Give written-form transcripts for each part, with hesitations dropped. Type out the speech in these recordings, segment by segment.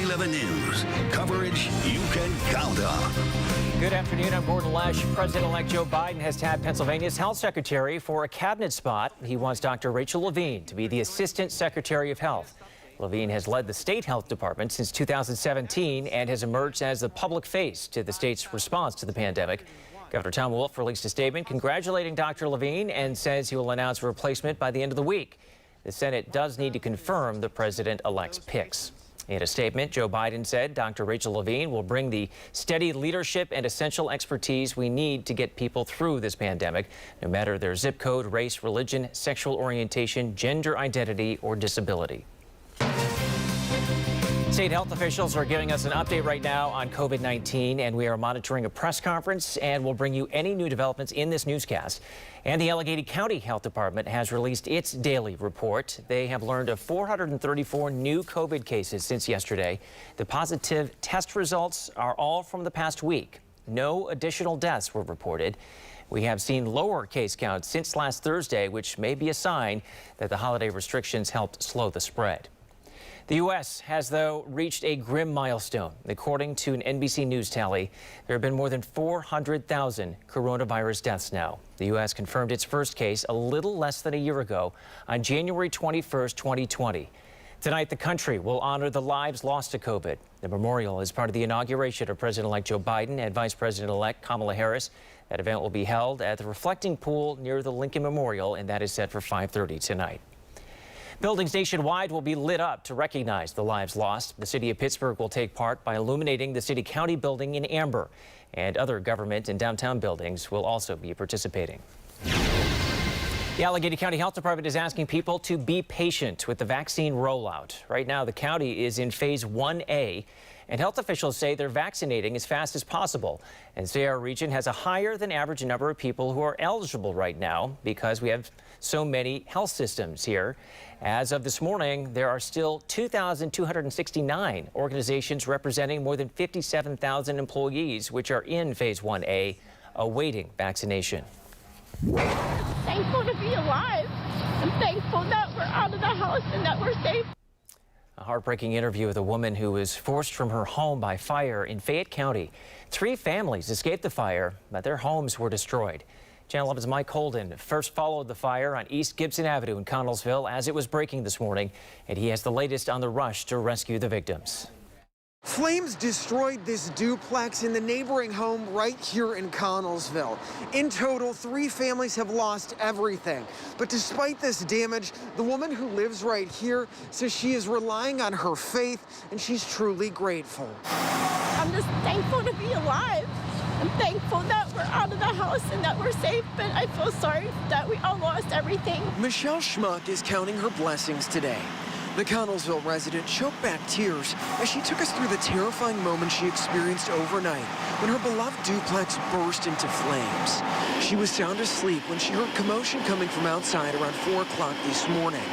11 News. Coverage you can count on. Good afternoon. I'm Gordon Lesh. President-elect Joe Biden has tapped Pennsylvania's health secretary for a cabinet spot. He wants Dr. Rachel Levine to be the Assistant Secretary of Health. Levine has led the state health department since 2017 and has emerged as the public face to the state's response to the pandemic. Governor Tom Wolf released a statement congratulating Dr. Levine and says he will announce a replacement by the end of the week. The Senate does need to confirm the president-elect's picks. In a statement, Joe Biden said Dr. Rachel Levine will bring the steady leadership and essential expertise we need to get people through this pandemic, no matter their zip code, race, religion, sexual orientation, gender identity, or disability. State health officials are giving us an update right now on COVID-19, and we are monitoring a press conference, and we'll bring you any new developments in this newscast. And the Allegheny County Health Department has released its daily report. They have learned of 434 new COVID cases since yesterday. The positive test results are all from the past week. No additional deaths were reported. We have seen lower case counts since last Thursday, which may be a sign that the holiday restrictions helped slow the spread. The U.S. has, though, reached a grim milestone. According to an NBC News tally, there have been more than 400,000 coronavirus deaths now. The U.S. confirmed its first case a little less than a year ago on January 21st, 2020. Tonight, the country will honor the lives lost to COVID. The memorial is part of the inauguration of President-elect Joe Biden and Vice President-elect Kamala Harris. That event will be held at the Reflecting Pool near the Lincoln Memorial, and that is set for 5:30 tonight. Buildings nationwide will be lit up to recognize the lives lost. The city of Pittsburgh will take part by illuminating the city-county building in amber, and other government and downtown buildings will also be participating. The Allegheny County Health Department is asking people to be patient with the vaccine rollout. Right now, the county is in phase 1A, and health officials say they're vaccinating as fast as possible, and say our region has a higher than average number of people who are eligible right now because we have so many health systems here. As of this morning, there are still 2,269 organizations representing more than 57,000 employees, which are in phase 1A, awaiting vaccination. Thankful to be alive. I'm thankful that we're out of the house and that we're safe. A heartbreaking interview with a woman who was forced from her home by fire in Fayette County. 3 families escaped the fire, but their homes were destroyed. Channel 11's Mike Holden first followed the fire on East Gibson Avenue in Connellsville as it was breaking this morning, and he has the latest on the rush to rescue the victims. Flames destroyed this duplex in the neighboring home right here in Connellsville. In total, 3 families have lost everything. But despite this damage, the woman who lives right here says she is relying on her faith, and she's truly grateful. I'm just thankful to be alive. I'm thankful that we're out of the house and that we're safe, but I feel sorry that we all lost everything. Michelle Schmuck is counting her blessings today. The Connellsville resident choked back tears as she took us through the terrifying moment she experienced overnight when her beloved duplex burst into flames. She was sound asleep when she heard commotion coming from outside around 4 o'clock this morning.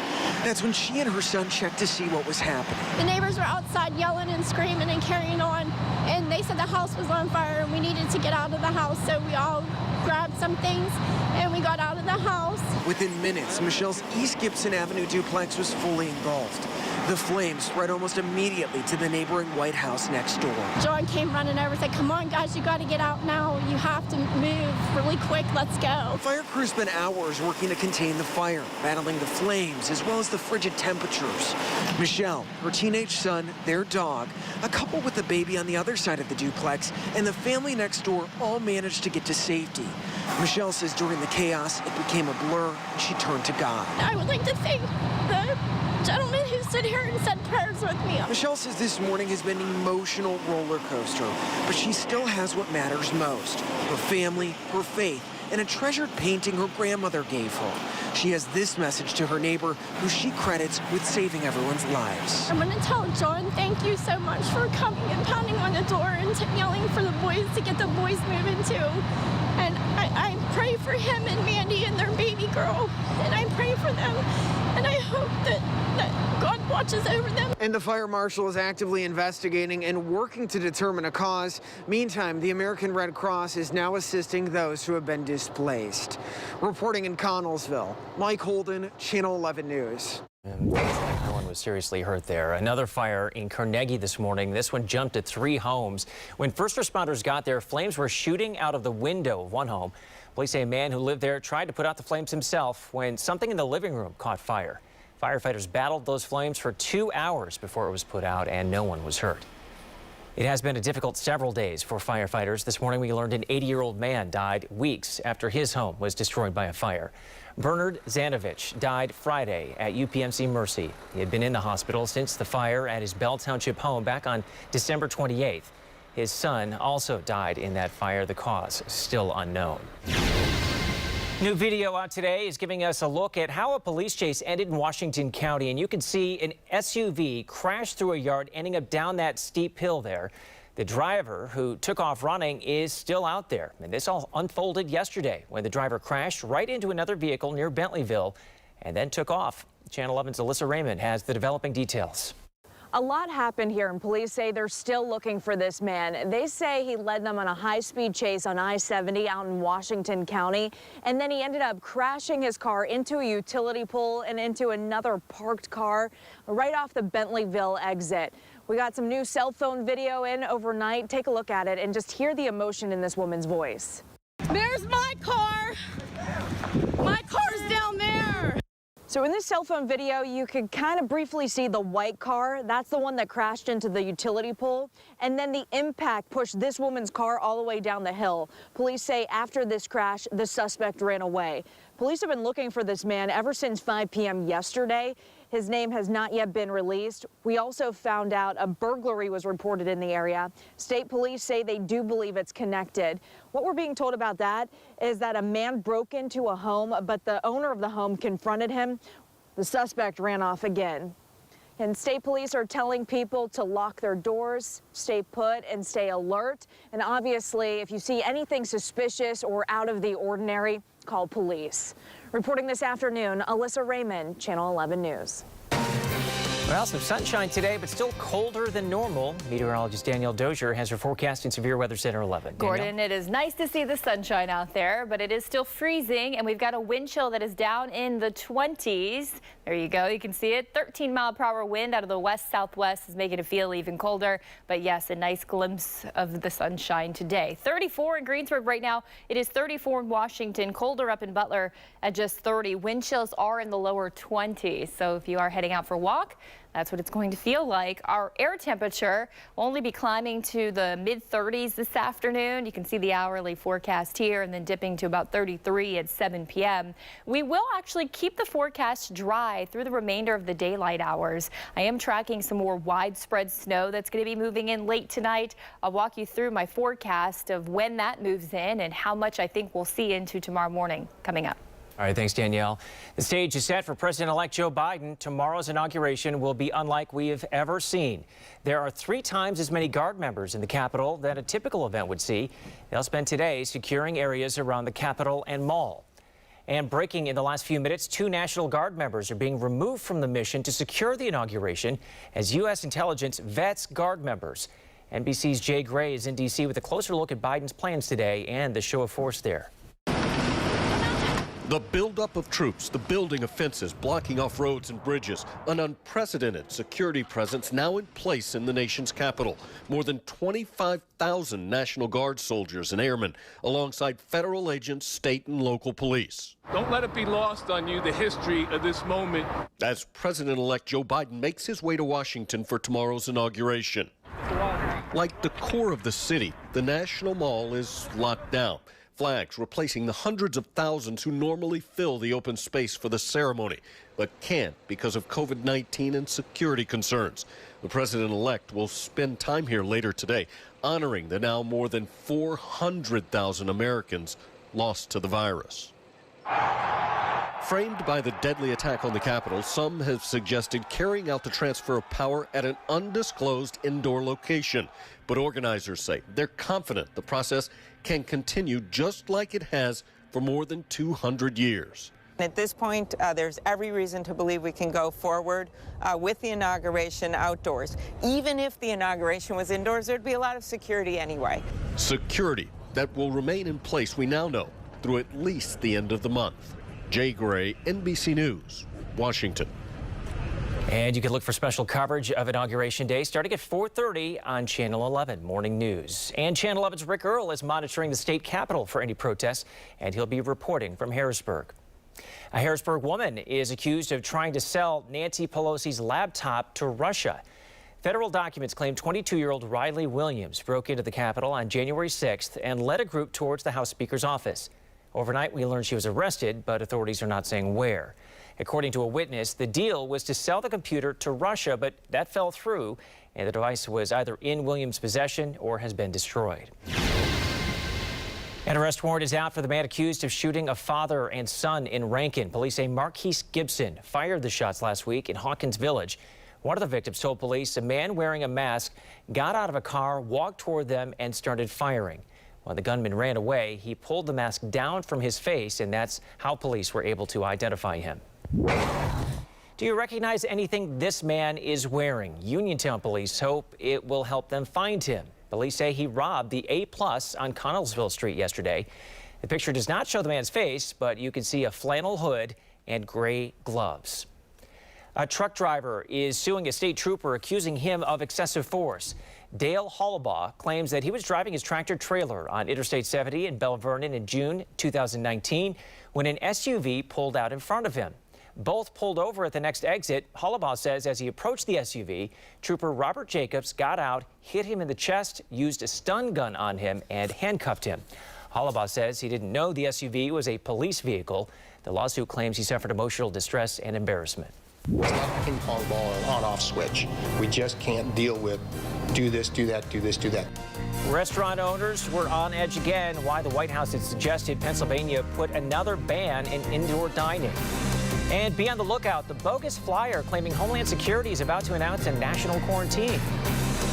That's when she and her son checked to see what was happening. The neighbors were outside yelling and screaming and carrying on, and they said the house was on fire and we needed to get out of the house, so we all grabbed some things and we got out of the house. Within minutes, Michelle's East Gibson Avenue duplex was fully engulfed. The flames spread almost immediately to the neighboring White House next door. John came running over and said, "Come on, guys, you got to get out now. You have to move really quick. Let's go." Fire crews spent hours working to contain the fire, battling the flames as well as the frigid temperatures. Michelle, her teenage son, their dog, a couple with a baby on the other side of the duplex, and the family next door all managed to get to safety. Michelle says during the chaos, it became a blur, and she turned to God. I would like to thank the gentleman who stood here and said prayers with me. Michelle says this morning has been an emotional roller coaster, but she still has what matters most: her family, her faith, and a treasured painting her grandmother gave her. She has this message to her neighbor, who she credits with saving everyone's lives. I'm going to tell John thank you so much for coming and pounding on the door and yelling for the boys to get the boys moving too. And I pray for him and Mandy and their baby girl, and I pray for them, and I hope that God watches over them. And the fire marshal is actively investigating and working to determine a cause. Meantime, the American Red Cross is now assisting those who have been displaced. Reporting in Connellsville, Mike Holden, Channel 11 News. And no one was was seriously hurt there. Another fire in Carnegie this morning. This one jumped at 3 homes. When first responders got there, flames were shooting out of the window of one home. Police say a man who lived there tried to put out the flames himself when something in the living room caught fire. Firefighters battled those flames for 2 hours before it was put out, and no one was hurt. It has been a difficult several days for firefighters. This morning we learned an 80-year-old man died weeks after his home was destroyed by a fire. Bernard Zanovich died Friday at UPMC Mercy. He had been in the hospital since the fire at his Bell Township home back on December 28th. His son also died in that fire. The cause is still unknown. New video out today is giving us a look at how a police chase ended in Washington County, and you can see an SUV crash through a yard, ending up down that steep hill there. The driver who took off running is still out there, and this all unfolded yesterday when the driver crashed right into another vehicle near Bentleyville and then took off. Channel 11's Alyssa Raymond has the developing details. A lot happened here, and police say they're still looking for this man. They say he led them on a high-speed chase on I-70 out in Washington County, and then he ended up crashing his car into a utility pole and into another parked car right off the Bentleyville exit. We got some new cell phone video in overnight. Take a look at it and just hear the emotion in this woman's voice. There's my car. My car's down there. So in this cell phone video, you could kind of briefly see the white car. That's the one that crashed into the utility pole. And then the impact pushed this woman's car all the way down the hill. Police say after this crash, the suspect ran away. Police have been looking for this man ever since 5 p.m. yesterday. His name has not yet been released. We also found out a burglary was reported in the area. State police say they do believe it's connected. What we're being told about that is that a man broke into a home, but the owner of the home confronted him. The suspect ran off again. And state police are telling people to lock their doors, stay put, and stay alert. And obviously, if you see anything suspicious or out of the ordinary, call police. Reporting this afternoon, Alyssa Raymond, Channel 11 News. Well, some sunshine today, but still colder than normal. Meteorologist Danielle Dozier has her forecast in Severe Weather Center 11. Gordon, it is nice to see the sunshine out there, but it is still freezing, and we've got a wind chill that is down in the 20s. There you go. You can see it. 13-mile-per-hour wind out of the west-southwest is making it feel even colder. But yes, a nice glimpse of the sunshine today. 34 in Greensburg right now. It is 34 in Washington. Colder up in Butler at just 30. Wind chills are in the lower 20s. So if you are heading out for a walk, that's what it's going to feel like. Our air temperature will only be climbing to the mid-30s this afternoon. You can see the hourly forecast here, and then dipping to about 33 at 7 p.m. We will actually keep the forecast dry through the remainder of the daylight hours. I am tracking some more widespread snow that's going to be moving in late tonight. I'll walk you through my forecast of when that moves in and how much I think we'll see into tomorrow morning coming up. All right, thanks, Danielle. The stage is set for President-elect Joe Biden. Tomorrow's inauguration will be unlike we have ever seen. There are 3 times as many Guard members in the Capitol that a typical event would see. They'll spend today securing areas around the Capitol and Mall. And breaking in the last few minutes, 2 National Guard members are being removed from the mission to secure the inauguration as U.S. intelligence vets Guard members. NBC's Jay Gray is in D.C. with a closer look at Biden's plans today and the show of force there. The buildup of troops, the building of fences, blocking off roads and bridges, an unprecedented security presence now in place in the nation's capital. More than 25,000 National Guard soldiers and airmen, alongside federal agents, state and local police. Don't let it be lost on you, the history of this moment. As President-elect Joe Biden makes his way to Washington for tomorrow's inauguration. Like the core of the city, the National Mall is locked down. Flags replacing the hundreds of thousands who normally fill the open space for the ceremony, but can't because of COVID-19 and security concerns. The president-elect will spend time here later today, honoring the now more than 400,000 Americans lost to the virus. Framed by the deadly attack on the Capitol, some have suggested carrying out the transfer of power at an undisclosed indoor location. But organizers say they're confident the process can continue just like it has for more than 200 years. At this point, there's every reason to believe we can go forward with the inauguration outdoors. Even if the inauguration was indoors, there'd be a lot of security anyway. Security that will remain in place, we now know, through at least the end of the month. Jay Gray, NBC News, Washington. And you can look for special coverage of Inauguration Day starting at 4:30 on Channel 11 Morning News. And Channel 11's Rick Earl is monitoring the state capitol for any protests, and he'll be reporting from Harrisburg. A Harrisburg woman is accused of trying to sell Nancy Pelosi's laptop to Russia. Federal documents claim 22-year-old Riley Williams broke into the Capitol on January 6th and led a group towards the House Speaker's office. Overnight, we learned she was arrested, but authorities are not saying where. According to a witness, the deal was to sell the computer to Russia, but that fell through, and the device was either in Williams' possession or has been destroyed. An arrest warrant is out for the man accused of shooting a father and son in Rankin. Police say Marquise Gibson fired the shots last week in Hawkins Village. One of the victims told police a man wearing a mask got out of a car, walked toward them, and started firing. When the gunman ran away, he pulled the mask down from his face, and that's how police were able to identify him. Do you recognize anything this man is wearing? Uniontown police hope it will help them find him. Police say he robbed the A+ on Connellsville Street yesterday. The picture does not show the man's face, but you can see a flannel hood and gray gloves. A truck driver is suing a state trooper accusing him of excessive force. Dale Hollabaugh claims that he was driving his tractor trailer on Interstate 70 in Belle Vernon in June 2019 when an SUV pulled out in front of him. Both pulled over at the next exit. Hollabaugh says as he approached the SUV, Trooper Robert Jacobs got out, hit him in the chest, used a stun gun on him, and handcuffed him. Hollabaugh says he didn't know the SUV was a police vehicle. The lawsuit claims he suffered emotional distress and embarrassment. It's not a ping pong ball or an on-off switch. We just can't deal with do this, do that, do this, do that. Restaurant owners were on edge again. Why the White House had suggested Pennsylvania put another ban in indoor dining. And be on the lookout, the bogus flyer claiming Homeland Security is about to announce a national quarantine.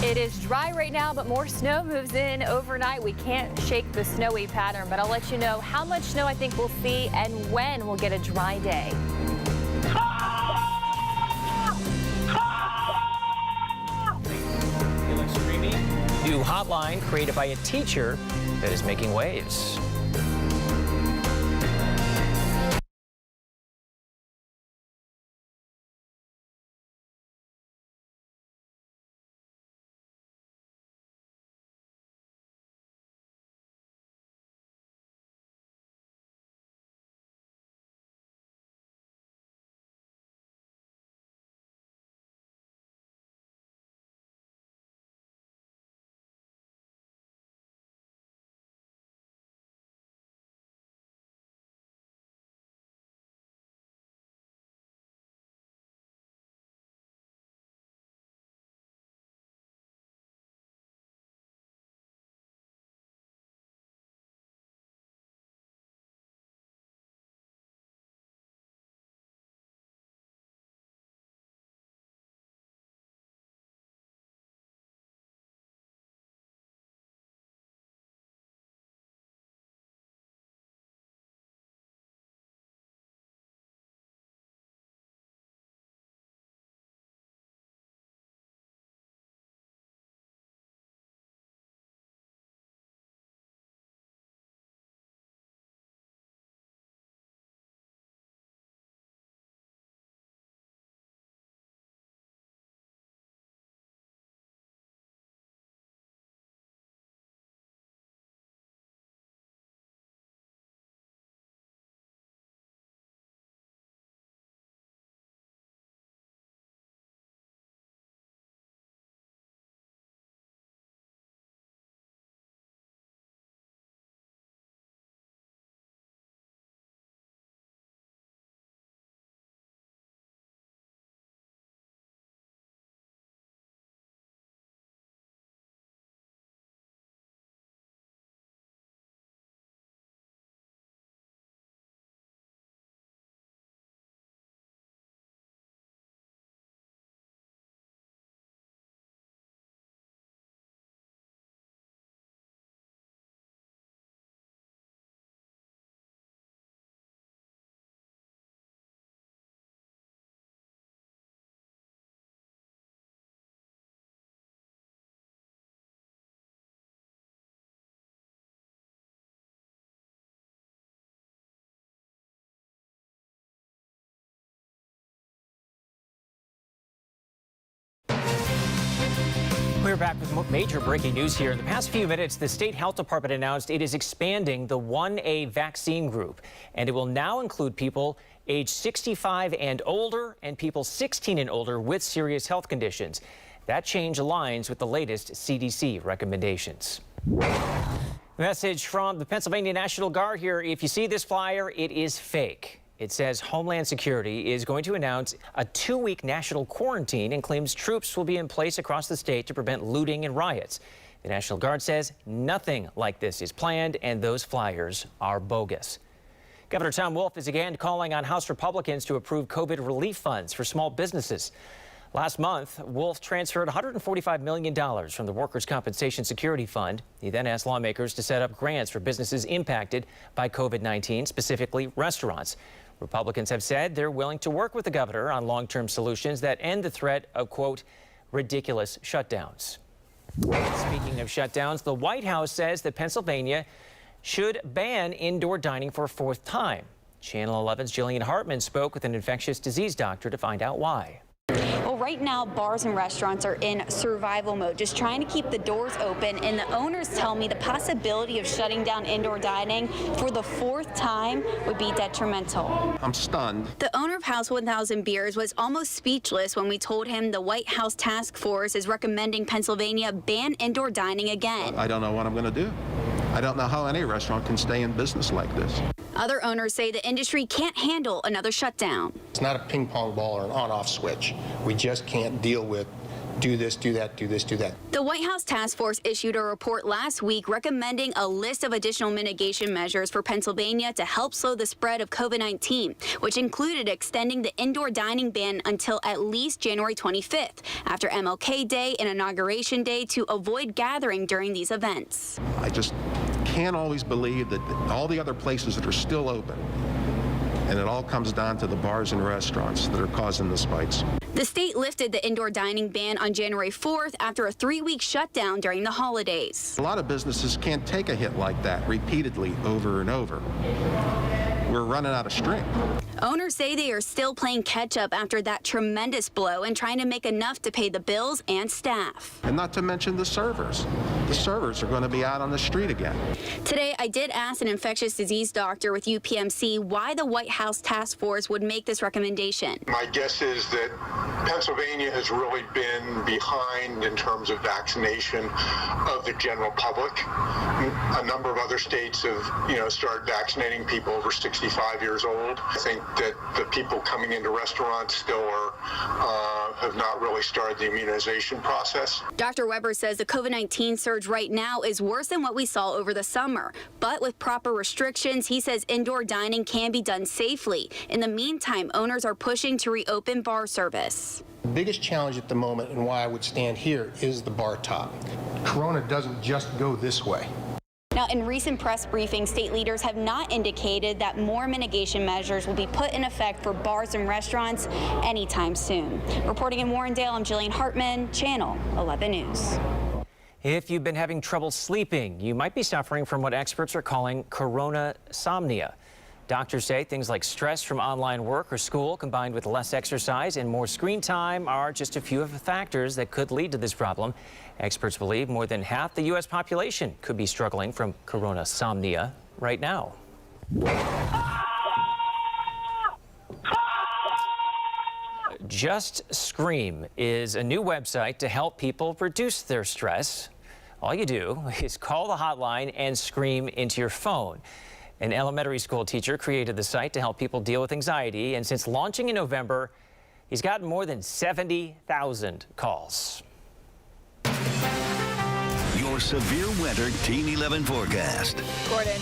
It is dry right now, but more snow moves in overnight. We can't shake the snowy pattern, but I'll let you know how much snow I think we'll see and when we'll get a dry day. New hotline created by a teacher that is making waves. We're back with major breaking news here. In the past few minutes, the state health department announced it is expanding the 1A vaccine group, and it will now include people age 65 and older and people 16 and older with serious health conditions. That change aligns with the latest CDC recommendations. Message from the Pennsylvania National Guard here. If you see this flyer, it is fake. It says Homeland Security is going to announce a 2-week national quarantine and claims troops will be in place across the state to prevent looting and riots. The National Guard says nothing like this is planned and those flyers are bogus. Governor Tom Wolf is again calling on House Republicans to approve COVID relief funds for small businesses. Last month, Wolf transferred $145 million from the Workers' Compensation Security Fund. He then asked lawmakers to set up grants for businesses impacted by COVID-19, specifically restaurants. Republicans have said they're willing to work with the governor on long-term solutions that end the threat of, quote, ridiculous shutdowns. Speaking of shutdowns, the White House says that Pennsylvania should ban indoor dining for a 4th time. Channel 11's Jillian Hartman spoke with an infectious disease doctor to find out why. Well, right now, bars and restaurants are in survival mode, just trying to keep the doors open. And the owners tell me the possibility of shutting down indoor dining for the 4th time would be detrimental. I'm stunned. The owner of House 1000 Beers was almost speechless when we told him the White House task force is recommending Pennsylvania ban indoor dining again. I don't know what I'm going to do. I don't know how any restaurant can stay in business like this. Other owners say the industry can't handle another shutdown. It's not a ping pong ball or an on-off switch. We just can't deal with do this, do that, do this, do that. The White House task force issued a report last week recommending a list of additional mitigation measures for Pennsylvania to help slow the spread of COVID-19, which included extending the indoor dining ban until at least January 25th, after MLK Day and Inauguration Day, to avoid gathering during these events. I just can't always believe that all the other places that are still open, and it all comes down to the bars and restaurants that are causing the spikes. The state lifted the indoor dining ban on January 4th after a 3-week shutdown during the holidays. A lot of businesses can't take a hit like that repeatedly over and over. We're running out of string. Owners say they are still playing catch up after that tremendous blow and trying to make enough to pay the bills and staff. And not to mention the servers. The servers are going to be out on the street again. Today, I did ask an infectious disease doctor with UPMC why the White House task force would make this recommendation. My guess is that Pennsylvania has really been behind in terms of vaccination of the general public. A number of other states have, started vaccinating people over 65 years old. I think that the people coming into restaurants still have not really started the immunization process. Dr. Weber says the COVID-19 surge right now is worse than what we saw over the summer. But with proper restrictions, he says indoor dining can be done safely. In the meantime, owners are pushing to reopen bar service. The biggest challenge at the moment, and why I would stand here, is the bar top. Corona doesn't just go this way. Now, in recent press briefings, state leaders have not indicated that more mitigation measures will be put in effect for bars and restaurants anytime soon. Reporting in Warrendale, I'm Jillian Hartman, Channel 11 News. If you've been having trouble sleeping, you might be suffering from what experts are calling coronasomnia. Doctors say things like stress from online work or school combined with less exercise and more screen time are just a few of the factors that could lead to this problem. Experts believe more than half the U.S. population could be struggling from coronasomnia right now. Just Scream is a new website to help people reduce their stress. All you do is call the hotline and scream into your phone. An elementary school teacher created the site to help people deal with anxiety, and since launching in November, he's gotten more than 70,000 calls. Your severe weather Team 11 forecast. Gordon,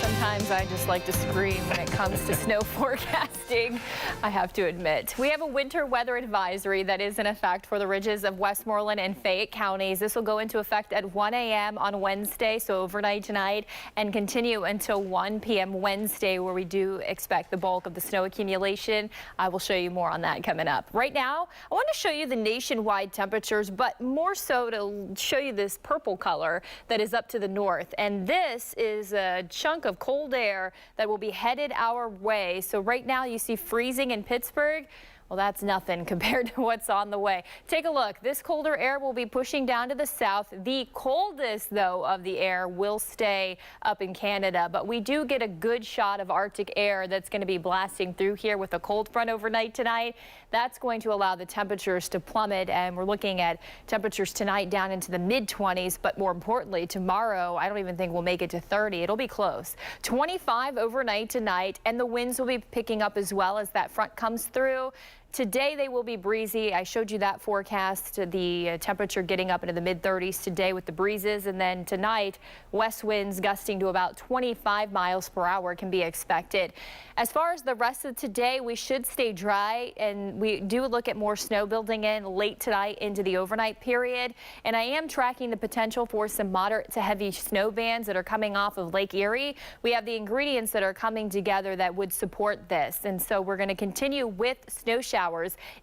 sometimes I just like to scream when it comes to snow forecasting, I have to admit. We have a winter weather advisory that is in effect for the ridges of Westmoreland and Fayette counties. This will go into effect at 1 a.m. on Wednesday, so overnight tonight, and continue until 1 p.m. Wednesday, where we do expect the bulk of the snow accumulation. I will show you more on that coming up. Right now, I want to show you the nationwide temperatures, but more so to show you this purple color that is up to the north. And this is a chunk of cold air that will be headed our way. So right now you see freezing in Pittsburgh. Well, that's nothing compared to what's on the way. Take a look. This colder air will be pushing down to the south. The coldest, though, of the air will stay up in Canada, but we do get a good shot of Arctic air that's going to be blasting through here with a cold front overnight tonight. That's going to allow the temperatures to plummet, and we're looking at temperatures tonight down into the mid-20s, but more importantly, tomorrow, I don't even think we'll make it to 30. It'll be close. 25 overnight tonight, and the winds will be picking up as well as that front comes through. Today they will be breezy. I showed you that forecast, the temperature getting up into the mid-30s today with the breezes, and then tonight west winds gusting to about 25 miles per hour can be expected. As far as the rest of today, we should stay dry, and we do look at more snow building in late tonight into the overnight period. And I am tracking the potential for some moderate to heavy snow bands that are coming off of Lake Erie. We have the ingredients that are coming together that would support this, and so we're going to continue with snow showers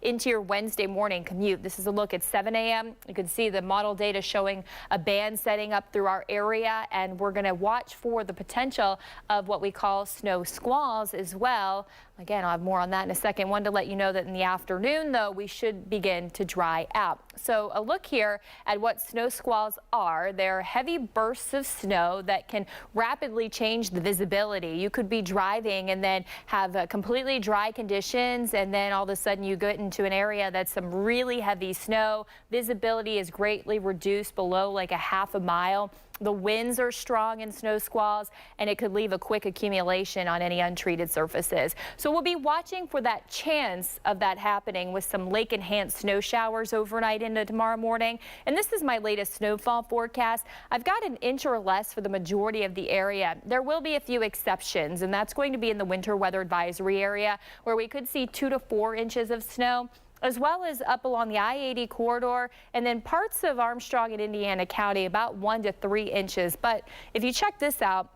into your Wednesday morning commute. This is a look at 7 a.m. You can see the model data showing a band setting up through our area, and we're going to watch for the potential of what we call snow squalls as well. Again, I'll have more on that in a second. Wanted to let you know that in the afternoon, though, we should begin to dry out. So a look here at what snow squalls are. They're heavy bursts of snow that can rapidly change the visibility. You could be driving and then have completely dry conditions, and then all of a sudden you get into an area that's some really heavy snow. Visibility is greatly reduced below like a half a mile. The winds are strong in snow squalls, and it could leave a quick accumulation on any untreated surfaces. So we'll be watching for that chance of that happening with some lake-enhanced snow showers overnight into tomorrow morning. And this is my latest snowfall forecast. I've got an inch or less for the majority of the area. There will be a few exceptions, and that's going to be in the winter weather advisory area, where we could see 2 to 4 inches of snow, as well as up along the I-80 corridor, and then parts of Armstrong and Indiana County, about 1 to 3 inches. But if you check this out,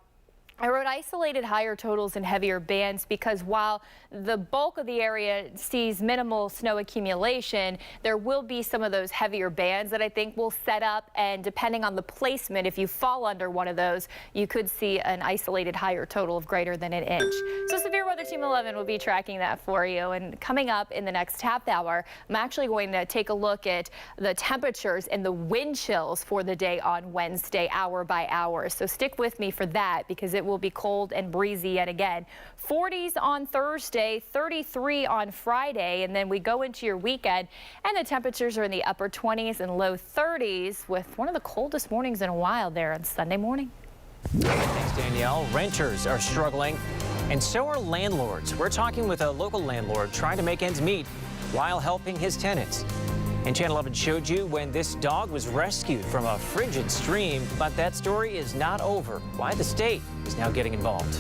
I wrote isolated higher totals and heavier bands because while the bulk of the area sees minimal snow accumulation, there will be some of those heavier bands that I think will set up, and depending on the placement, if you fall under one of those, you could see an isolated higher total of greater than an inch. So Severe Weather Team 11 will be tracking that for you, and coming up in the next half hour, I'm actually going to take a look at the temperatures and the wind chills for the day on Wednesday, hour by hour. So stick with me for that, because it will be cold and breezy yet again. 40s on Thursday, 33 on Friday, and then we go into your weekend, and the temperatures are in the upper 20s and low 30s with one of the coldest mornings in a while there on Sunday morning. Thanks, Danielle. Renters are struggling, and so are landlords. We're talking with a local landlord trying to make ends meet while helping his tenants. And Channel 11 showed you when this dog was rescued from a frigid stream, but that story is not over. Why the state is now getting involved.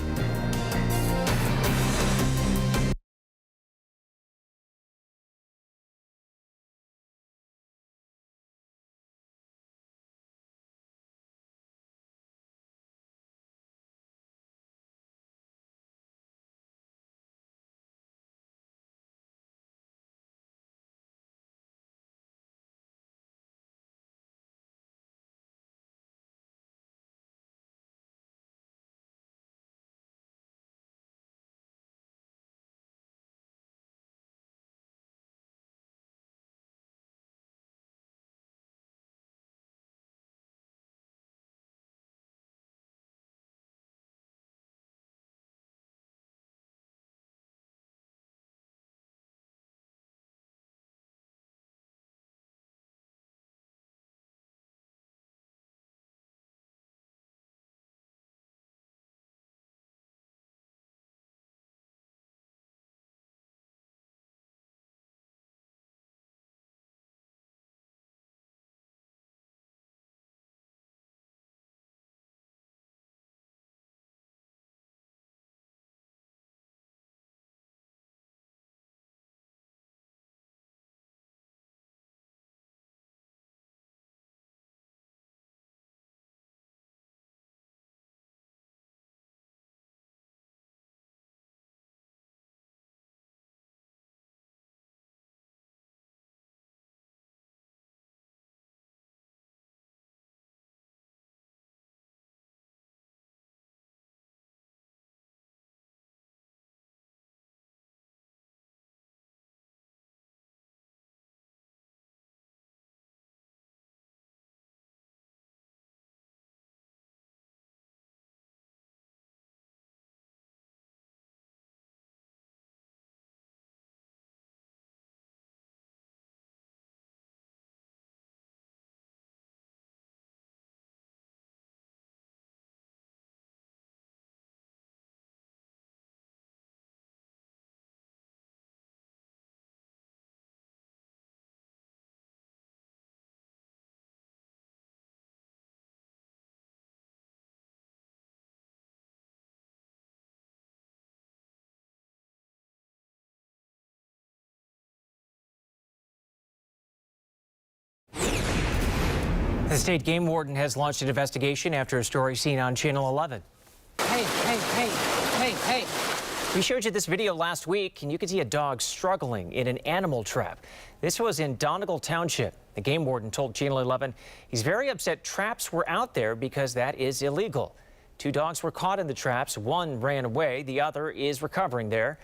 The state game warden has launched an investigation after a story seen on Channel 11. Hey. We showed you this video last week, and you could see a dog struggling in an animal trap. This was in Donegal Township. The game warden told Channel 11 he's very upset traps were out there because that is illegal. 2 dogs were caught in the traps. 1 ran away. The other is recovering there.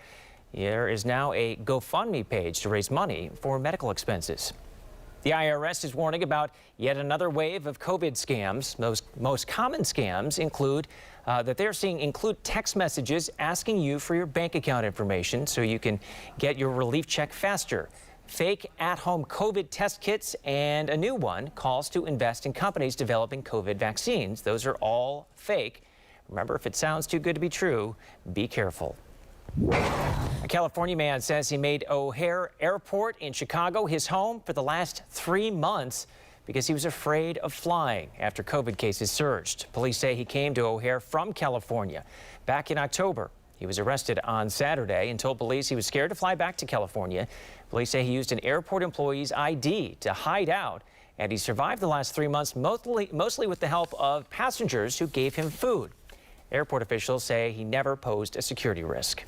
There is now a GoFundMe page to raise money for medical expenses. The IRS is warning about yet another wave of COVID scams. Most common scams include that they're seeing include text messages asking you for your bank account information so you can get your relief check faster. Fake at-home COVID test kits, and a new one, calls to invest in companies developing COVID vaccines. Those are all fake. Remember, if it sounds too good to be true, be careful. A California man says he made O'Hare Airport in Chicago his home for the last 3 months because he was afraid of flying after COVID cases surged. Police say he came to O'Hare from California back in October. He was arrested on Saturday and told police he was scared to fly back to California. Police say he used an airport employee's ID to hide out, and he survived the last 3 months mostly with the help of passengers who gave him food. Airport officials say he never posed a security risk.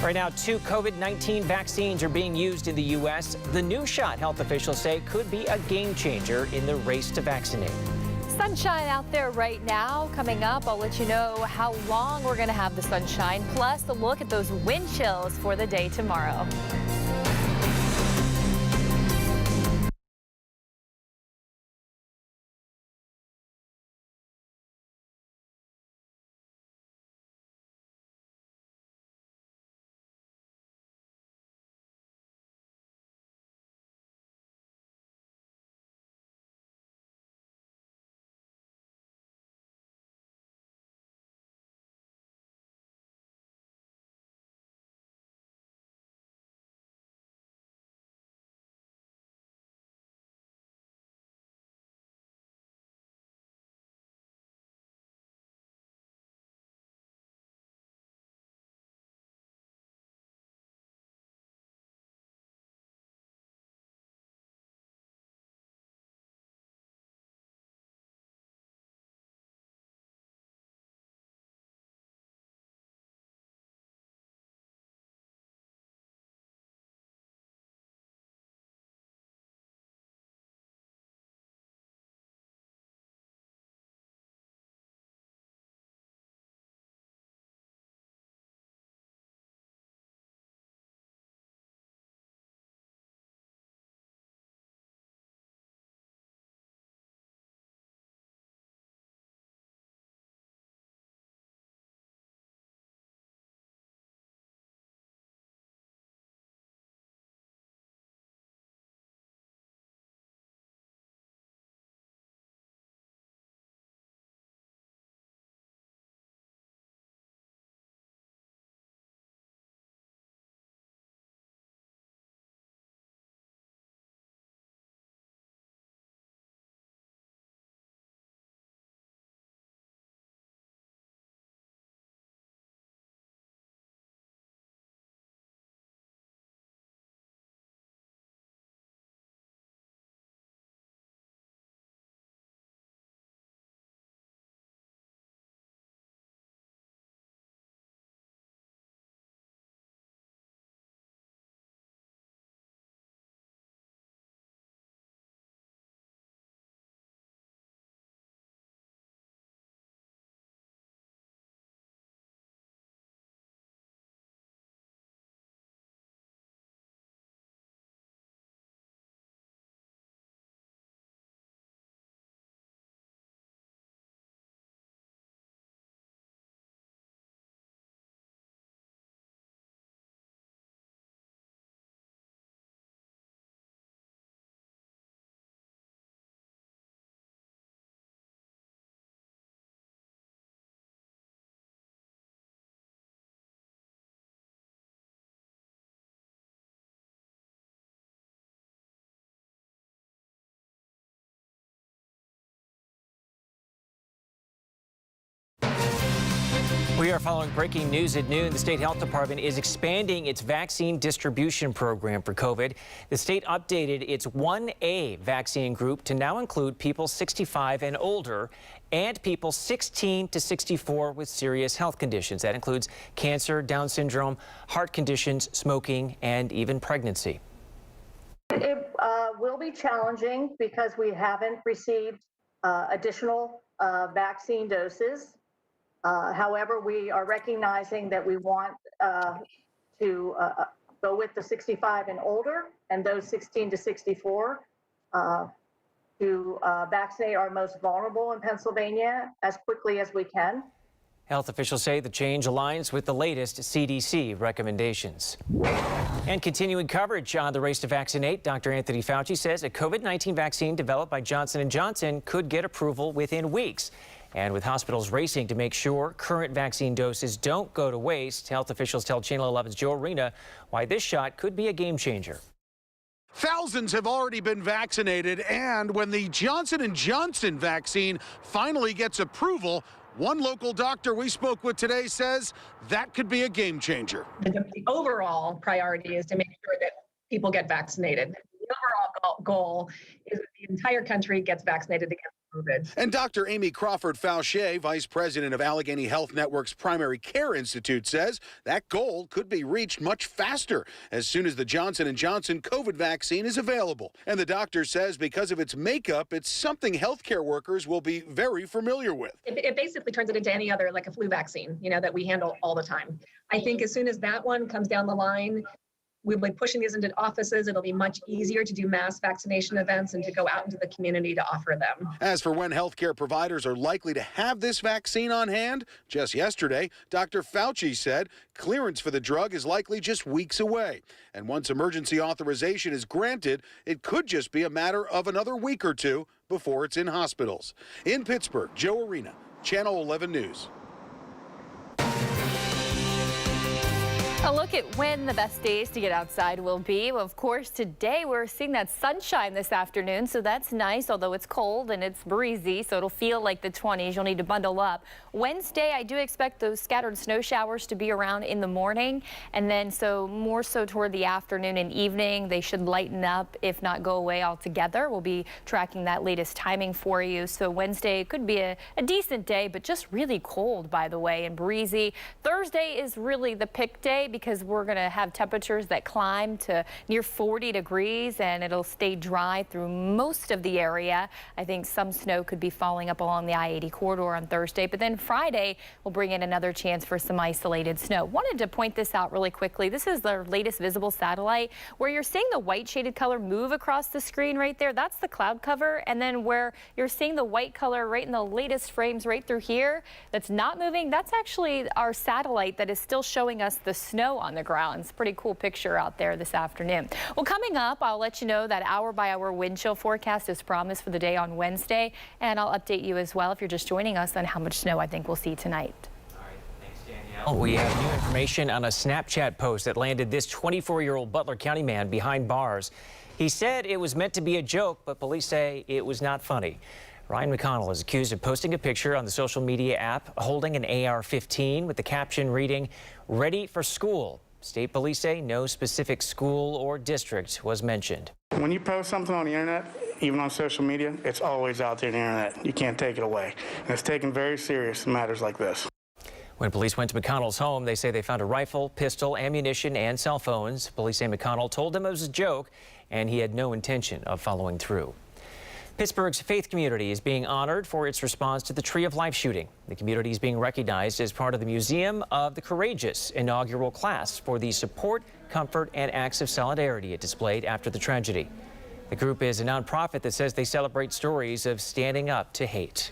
Right now, 2 COVID-19 vaccines are being used in the U.S. The new shot, health officials say, could be a game changer in the race to vaccinate. Sunshine out there right now. Coming up, I'll let you know how long we're going to have the sunshine, plus a look at those wind chills for the day tomorrow. We are following breaking news at noon. The state health department is expanding its vaccine distribution program for COVID. The state updated its 1A vaccine group to now include people 65 and older and people 16 to 64 with serious health conditions. That includes cancer, Down syndrome, heart conditions, smoking, and even pregnancy. It will be challenging because we haven't received additional vaccine doses. However, we are recognizing that we want to go with the 65 and older and those 16 to 64 to vaccinate our most vulnerable in Pennsylvania as quickly as we can. Health officials say the change aligns with the latest CDC recommendations. And continuing coverage on the race to vaccinate, Dr. Anthony Fauci says a COVID-19 vaccine developed by Johnson & Johnson could get approval within weeks. And with hospitals racing to make sure current vaccine doses don't go to waste, health officials tell Channel 11's Joe Arena why this shot could be a game changer. Thousands have already been vaccinated, and when the Johnson & Johnson vaccine finally gets approval, one local doctor we spoke with today says that could be a game changer. The overall priority is to make sure that people get vaccinated. The overall goal is that the entire country gets vaccinated against COVID. And Dr. Amy Crawford-Fauché, vice president of Allegheny Health Network's Primary Care Institute, says that goal could be reached much faster as soon as the Johnson & Johnson COVID vaccine is available. And the doctor says because of its makeup, it's something healthcare workers will be very familiar with. It basically turns it into any other, like a flu vaccine, that we handle all the time. I think as soon as that one comes down the line, we'll be pushing these into offices. It'll be much easier to do mass vaccination events and to go out into the community to offer them. As for when healthcare providers are likely to have this vaccine on hand, just yesterday, Dr. Fauci said clearance for the drug is likely just weeks away. And once emergency authorization is granted, it could just be a matter of another week or two before it's in hospitals. In Pittsburgh, Joe Arena, Channel 11 News. A look at when the best days to get outside will be. Well, of course, today we're seeing that sunshine this afternoon, so that's nice, although it's cold and it's breezy, so it'll feel like the 20s. You'll need to bundle up. Wednesday, I do expect those scattered snow showers to be around in the morning, and then more so toward the afternoon and evening. They should lighten up, if not go away altogether. We'll be tracking that latest timing for you. So Wednesday could be a decent day, but just really cold, by the way, and breezy. Thursday is really the pick day, because we're going to have temperatures that climb to near 40 degrees and it'll stay dry through most of the area. I think some snow could be falling up along the I-80 corridor on Thursday, but then Friday will bring in another chance for some isolated snow. Wanted to point this out really quickly. This is the latest visible satellite where you're seeing the white shaded color move across the screen right there. That's the cloud cover, and then where you're seeing the white color right in the latest frames right through here that's not moving, that's actually our satellite that is still showing us the snow on the ground. It's a pretty cool picture out there this afternoon. Well, coming up, I'll let you know that hour-by-hour wind chill forecast is promised for the day on Wednesday, and I'll update you as well if you're just joining us on how much snow I think we'll see tonight. All right, thanks, Danielle. We have new information on a Snapchat post that landed this 24-year-old Butler County man behind bars. He said it was meant to be a joke, but police say it was not funny. Ryan McConnell is accused of posting a picture on the social media app holding an AR-15 with the caption reading, "Ready for school." State police say no specific school or district was mentioned. When you post something on the internet, even on social media, it's always out there on the internet. You can't take it away. And it's taken very serious in matters like this. When police went to McConnell's home, they say they found a rifle, pistol, ammunition, and cell phones. Police say McConnell told them it was a joke, and he had no intention of following through. Pittsburgh's faith community is being honored for its response to the Tree of Life shooting. The community is being recognized as part of the Museum of the Courageous inaugural class for the support, comfort, and acts of solidarity it displayed after the tragedy. The group is a nonprofit that says they celebrate stories of standing up to hate.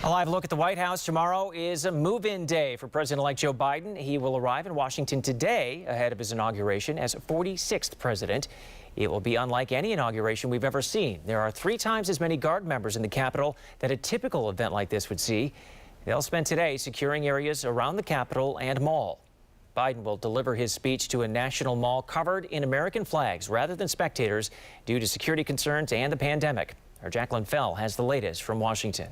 A live look at the White House. Tomorrow is a move-in day for President-elect Joe Biden. He will arrive in Washington today ahead of his inauguration as 46th president. It will be unlike any inauguration we've ever seen. There are 3 times as many Guard members in the Capitol that a typical event like this would see. They'll spend today securing areas around the Capitol and Mall. Biden will deliver his speech to a national mall covered in American flags rather than spectators due to security concerns and the pandemic. Our Jacqueline Fell has the latest from Washington.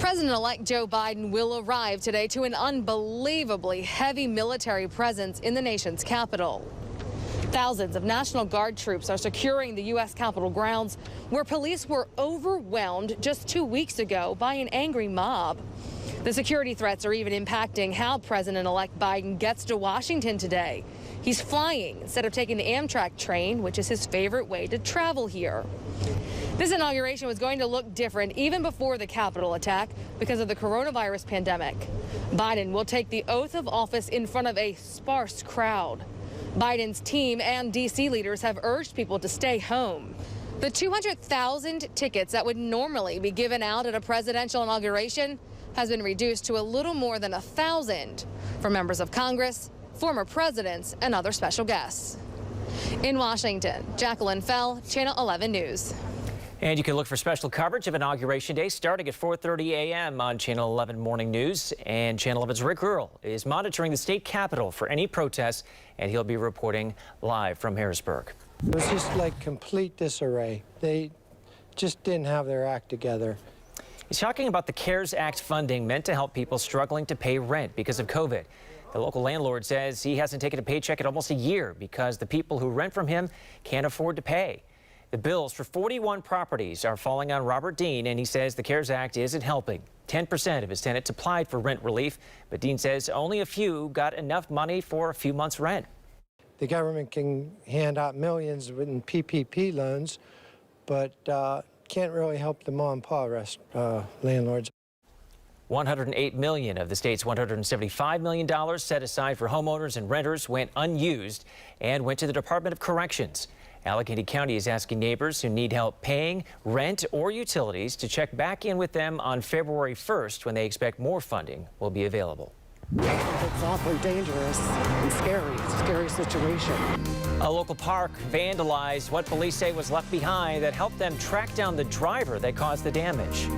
President-elect Joe Biden will arrive today to an unbelievably heavy military presence in the nation's capital. Thousands of National Guard troops are securing the U.S. Capitol grounds, where police were overwhelmed just 2 weeks ago by an angry mob. The security threats are even impacting how President-elect Biden gets to Washington today. He's flying instead of taking the Amtrak train, which is his favorite way to travel here. This inauguration was going to look different even before the Capitol attack because of the coronavirus pandemic. Biden will take the oath of office in front of a sparse crowd. Biden's team and D.C. leaders have urged people to stay home. The 200,000 tickets that would normally be given out at a presidential inauguration has been reduced to a little more than 1,000 for members of Congress, former presidents, and other special guests. In Washington, Jacqueline Fell, Channel 11 News. And you can look for special coverage of Inauguration Day starting at 4:30 a.m. on Channel 11 Morning News. And Channel 11's Rick Earl is monitoring the state capitol for any protests, and he'll be reporting live from Harrisburg. It was just like complete disarray. They just didn't have their act together. He's talking about the CARES Act funding meant to help people struggling to pay rent because of COVID. The local landlord says he hasn't taken a paycheck in almost a year because the people who rent from him can't afford to pay. The bills for 41 properties are falling on Robert Dean, and he says the CARES Act isn't helping. 10% of his tenants applied for rent relief, but Dean says only a few got enough money for a few months' rent. The government can hand out millions in PPP loans, but can't really help the mom and pop landlords. $108 million of the state's $175 million set aside for homeowners and renters went unused and went to the Department of Corrections. Allegheny County is asking neighbors who need help paying rent or utilities to check back in with them on February 1st when they expect more funding will be available. It's awfully dangerous and scary situation. A local park vandalized what police say was left behind that helped them track down the driver that caused the damage.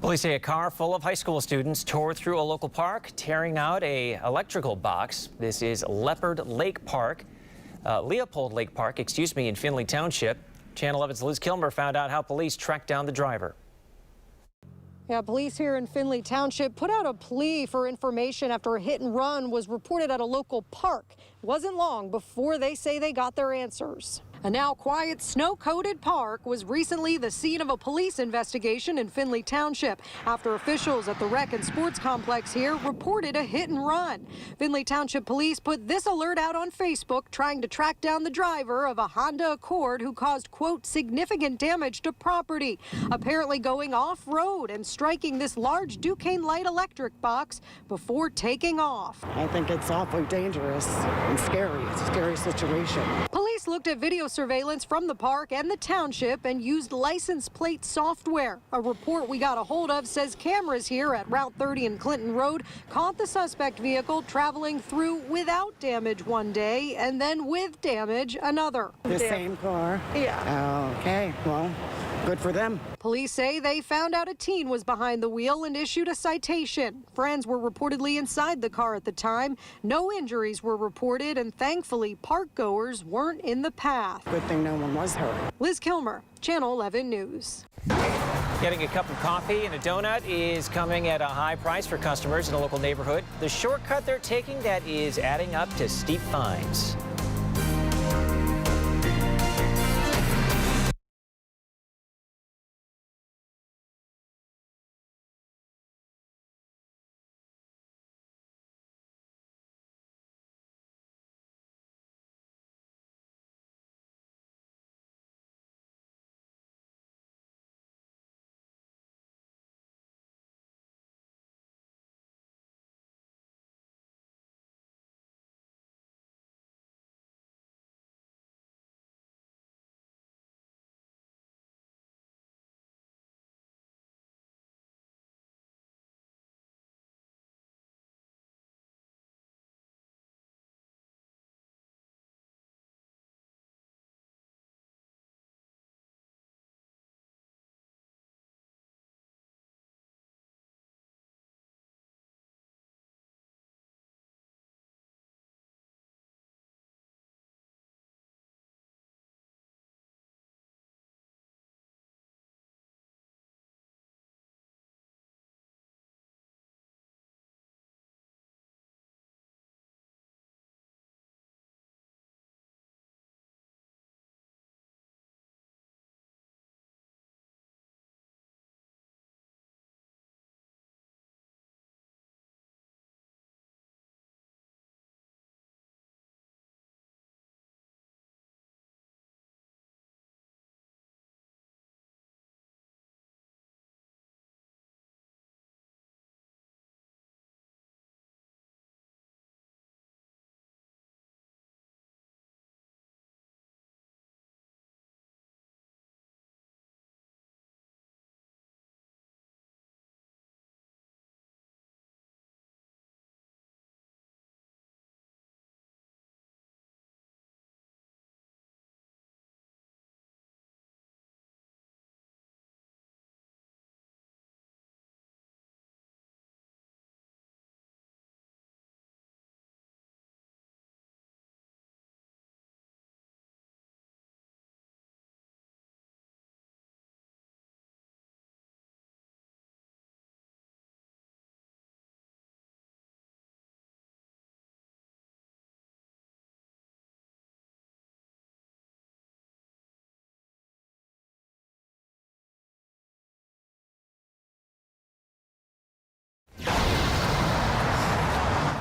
Police say a car full of high school students tore through a local park, tearing out a electrical box. This is Leopold Lake Park, in Findlay Township. Channel 11's Liz Kilmer found out how police tracked down the driver. Yeah, police here in Findlay Township put out a plea for information after a hit and run was reported at a local park. It wasn't long before they say they got their answers. A now quiet, snow-coated park was recently the scene of a police investigation in Findlay Township after officials at the rec and sports complex here reported a hit and run. Findlay Township police put this alert out on Facebook, trying to track down the driver of a Honda Accord who caused, quote, significant damage to property, apparently going off-road and striking this large Duquesne Light electric box before taking off. I think it's awfully dangerous and scary. It's a scary situation. Police looked at video surveillance from the park and the township and used license plate software. A report we got a hold of says cameras here at Route 30 and Clinton Road caught the suspect vehicle traveling through without damage one day and then with damage another. The same car? Yeah. Okay, well, good for them. Police say they found out a teen was behind the wheel and issued a citation. Friends were reportedly inside the car at the time. No injuries were reported, and thankfully, park goers weren't in the path. Good thing no one was hurt. Liz Kilmer, Channel 11 News. Getting a cup of coffee and a donut is coming at a high price for customers in a local neighborhood. The shortcut they're taking that is adding up to steep fines.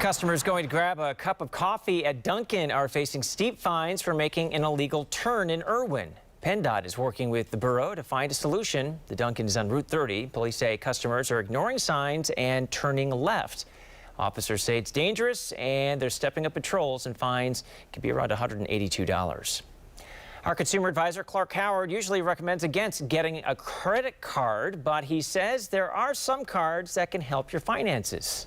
Customers going to grab a cup of coffee at Dunkin' are facing steep fines for making an illegal turn in Irwin. PennDOT is working with the borough to find a solution. The Dunkin' is on Route 30. Police say customers are ignoring signs and turning left. Officers say it's dangerous and they're stepping up patrols, and fines can be around $182. Our consumer advisor, Clark Howard, usually recommends against getting a credit card, but he says there are some cards that can help your finances.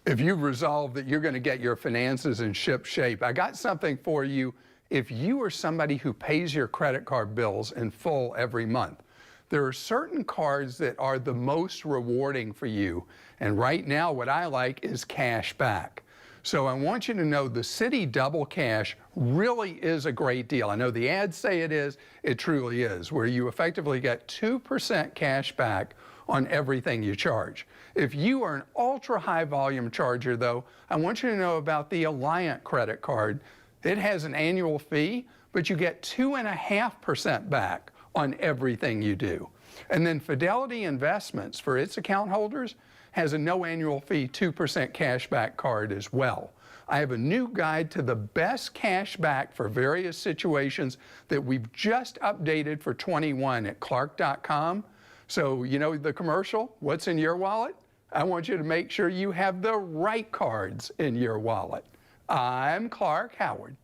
If you've resolved that you're going to get your finances in ship shape, I got something for you. If you are somebody who pays your credit card bills in full every month, there are certain cards that are the most rewarding for you. And right now, what I like is cash back. So I want you to know the Citi Double Cash really is a great deal. I know the ads say it is, it truly is, where you effectively get 2% cash back on everything you charge. If you are an ultra high volume charger though, I want you to know about the Alliant credit card. It has an annual fee, but you get 2.5% back on everything you do. And then Fidelity Investments, for its account holders, has a no annual fee 2% cashback card as well. I have a new guide to the best cash back for various situations that we've just updated for 21 at clark.com. So, you know the commercial, what's in your wallet? I want you to make sure you have the right cards in your wallet. I'm Clark Howard.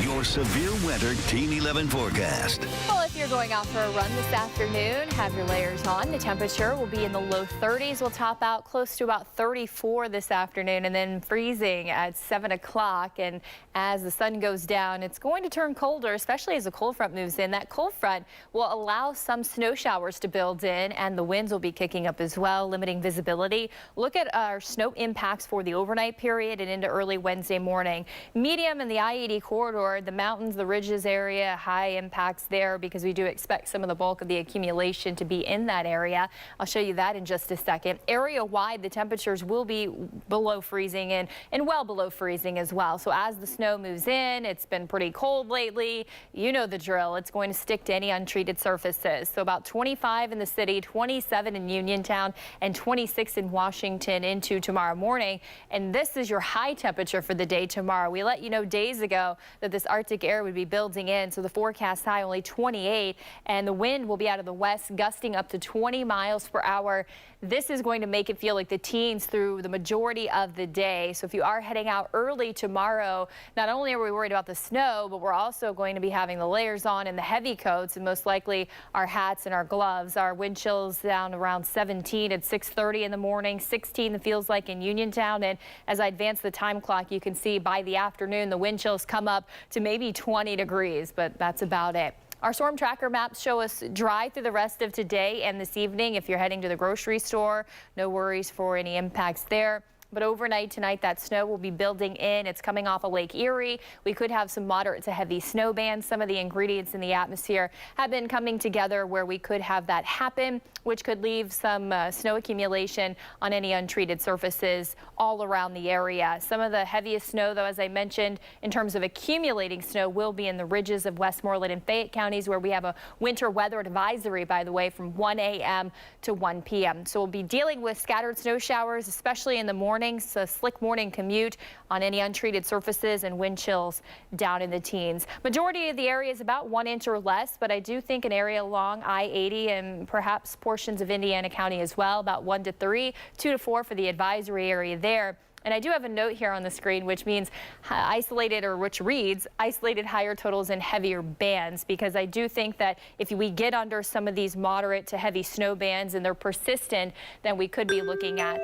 Your severe weather Team 11 forecast. Well, if you're going out for a run this afternoon, have your layers on. The temperature will be in the low 30s. We'll top out close to about 34 this afternoon and then freezing at 7 o'clock. And as the sun goes down, it's going to turn colder, especially as the cold front moves in. That cold front will allow some snow showers to build in, and the winds will be kicking up as well, limiting visibility. Look at our snow impacts for the overnight period and into early Wednesday morning. Medium in the I-80 corridor, the mountains, the ridges area, high impacts there because we do expect some of the bulk of the accumulation to be in that area. I'll show you that in just a second. Area-wide, the temperatures will be below freezing and well below freezing as well. So as the snow moves in, it's been pretty cold lately. You know the drill. It's going to stick to any untreated surfaces. So about 25 in the city, 27 in Uniontown, and 26 in Washington into tomorrow morning. And this is your high temperature for the day tomorrow. We let you know days ago that this Arctic air would be building in, so the forecast high only 28, and the wind will be out of the west, gusting up to 20 miles per hour. This is going to make it feel like the teens through the majority of the day. So if you are heading out early tomorrow, not only are we worried about the snow, but we're also going to be having the layers on and the heavy coats, and most likely our hats and our gloves. Our wind chills down around 17 at 6:30 in the morning, 16 it feels like in Uniontown. And as I advance the time clock, you can see by the afternoon the wind chills come up to maybe 20 degrees, but that's about it. Our storm tracker maps show us dry through the rest of today and this evening. If you're heading to the grocery store, no worries for any impacts there. But overnight tonight, that snow will be building in. It's coming off of Lake Erie. We could have some moderate to heavy snow bands. Some of the ingredients in the atmosphere have been coming together where we could have that happen, which could leave some snow accumulation on any untreated surfaces all around the area. Some of the heaviest snow, though, as I mentioned, in terms of accumulating snow, will be in the ridges of Westmoreland and Fayette counties, where we have a winter weather advisory, by the way, from 1 a.m. to 1 p.m. So we'll be dealing with scattered snow showers, especially in the morning. So a slick morning commute on any untreated surfaces and wind chills down in the teens. Majority of the area is about 1 inch or less, but I do think an area along I-80 and perhaps portions of Indiana County as well, about 1 to 3, 2 to 4 for the advisory area there. And I do have a note here on the screen, which means which reads isolated higher totals and heavier bands, because I do think that if we get under some of these moderate to heavy snow bands and they're persistent, then we could be looking at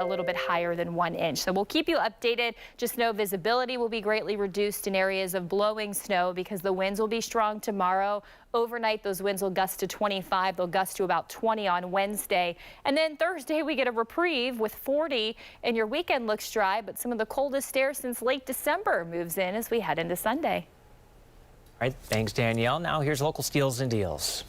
a little bit higher than 1 inch. So we'll keep you updated. Just know visibility will be greatly reduced in areas of blowing snow because the winds will be strong tomorrow. Overnight, those winds will gust to 25. They'll gust to about 20 on Wednesday. And then Thursday, we get a reprieve with 40, and your weekend looks dry, but some of the coldest air since late December moves in as we head into Sunday. All right, thanks, Danielle. Now here's local steals and deals.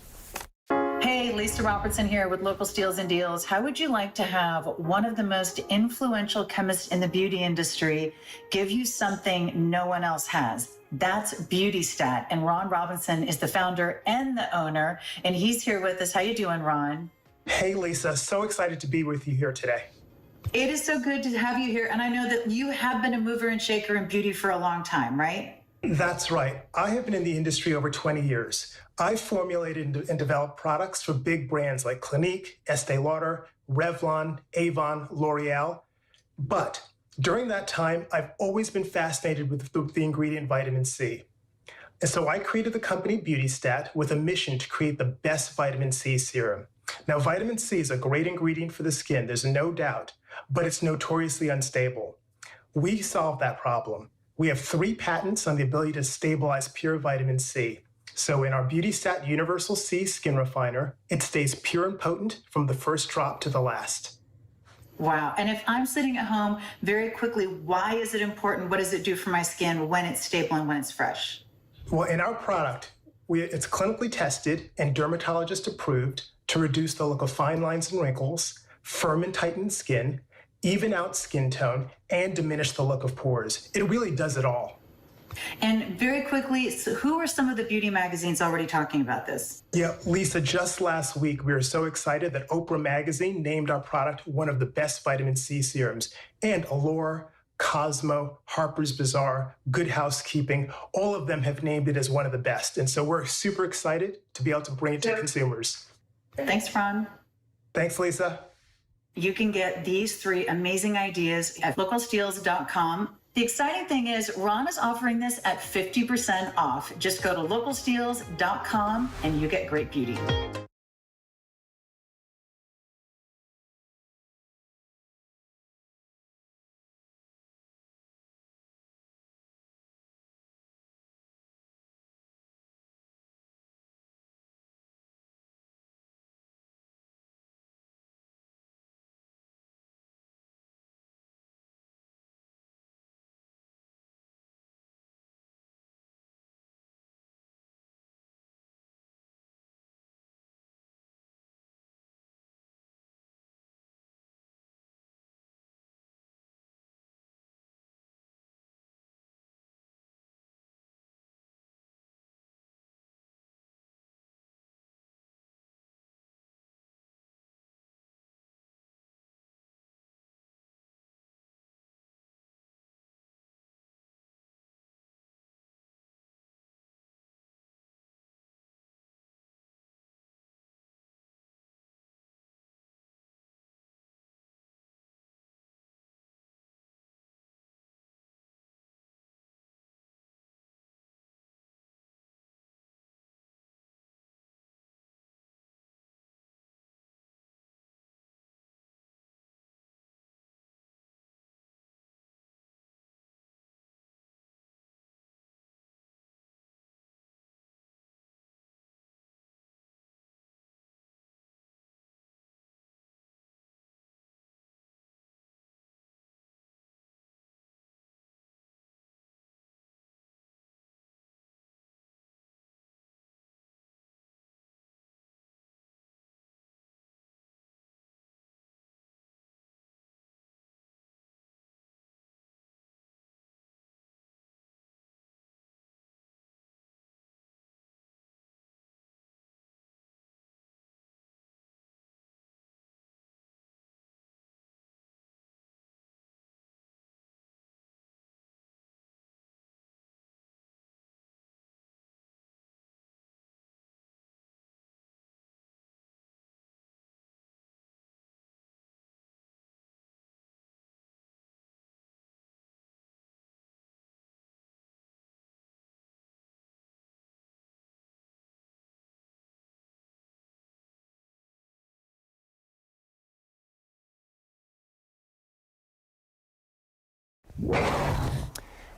Hey, Lisa Robertson here with Local Steals and Deals. How would you like to have one of the most influential chemists in the beauty industry give you something no one else has? That's BeautyStat, and Ron Robinson is the founder and the owner, and he's here with us. How you doing, Ron? Hey, Lisa. So excited to be with you here today. It is so good to have you here, and I know that you have been a mover and shaker in beauty for a long time, right? That's right. I have been in the industry over 20 years. I've formulated and developed products for big brands like Clinique, Estee Lauder, Revlon, Avon, L'Oreal. But during that time, I've always been fascinated with the ingredient vitamin C. And so I created the company BeautyStat with a mission to create the best vitamin C serum. Now, vitamin C is a great ingredient for the skin, there's no doubt, but it's notoriously unstable. We solved that problem. We have 3 patents on the ability to stabilize pure vitamin C. So in our Beauty Stat Universal C Skin Refiner, it stays pure and potent from the first drop to the last. Wow. And if I'm sitting at home, very quickly, why is it important? What does it do for my skin when it's stable and when it's fresh? Well, in our product, it's clinically tested and dermatologist approved to reduce the look of fine lines and wrinkles, firm and tighten skin, even out skin tone, and diminish the look of pores. It really does it all. And very quickly, so who are some of the beauty magazines already talking about this? Yeah, Lisa, just last week, we were so excited that Oprah Magazine named our product one of the best vitamin C serums. And Allure, Cosmo, Harper's Bazaar, Good Housekeeping, all of them have named it as one of the best. And so we're super excited to be able to bring it to consumers. Thanks, Ron. Thanks, Lisa. You can get these 3 amazing ideas at localsteals.com. The exciting thing is Ron is offering this at 50% off. Just go to localsteals.com and you get great beauty.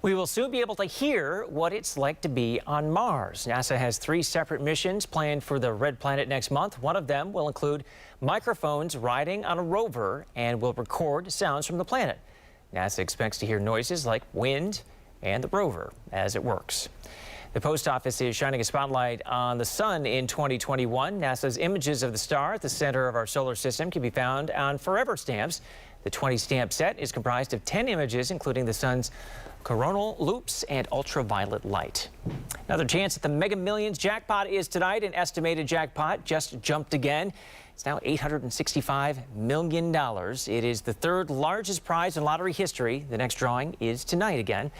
We will soon be able to hear what it's like to be on Mars. NASA has 3 separate missions planned for the Red Planet next month. One of them will include microphones riding on a rover and will record sounds from the planet. NASA expects to hear noises like wind and the rover as it works. The post office is shining a spotlight on the sun in 2021. NASA's images of the star at the center of our solar system can be found on Forever stamps. The 20-stamp set is comprised of 10 images, including the sun's coronal loops and ultraviolet light. Another chance at the Mega Millions jackpot is tonight. An estimated jackpot just jumped again. It's now $865 million. It is the 3rd largest prize in lottery history. The next drawing is tonight again.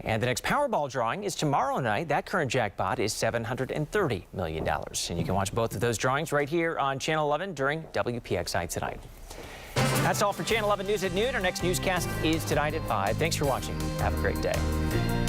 And the next Powerball drawing is tomorrow night. That current jackpot is $730 million. And you can watch both of those drawings right here on Channel 11 during WPXI Tonight. That's all for Channel 11 News at noon. Our next newscast is tonight at 5. Thanks for watching. Have a great day.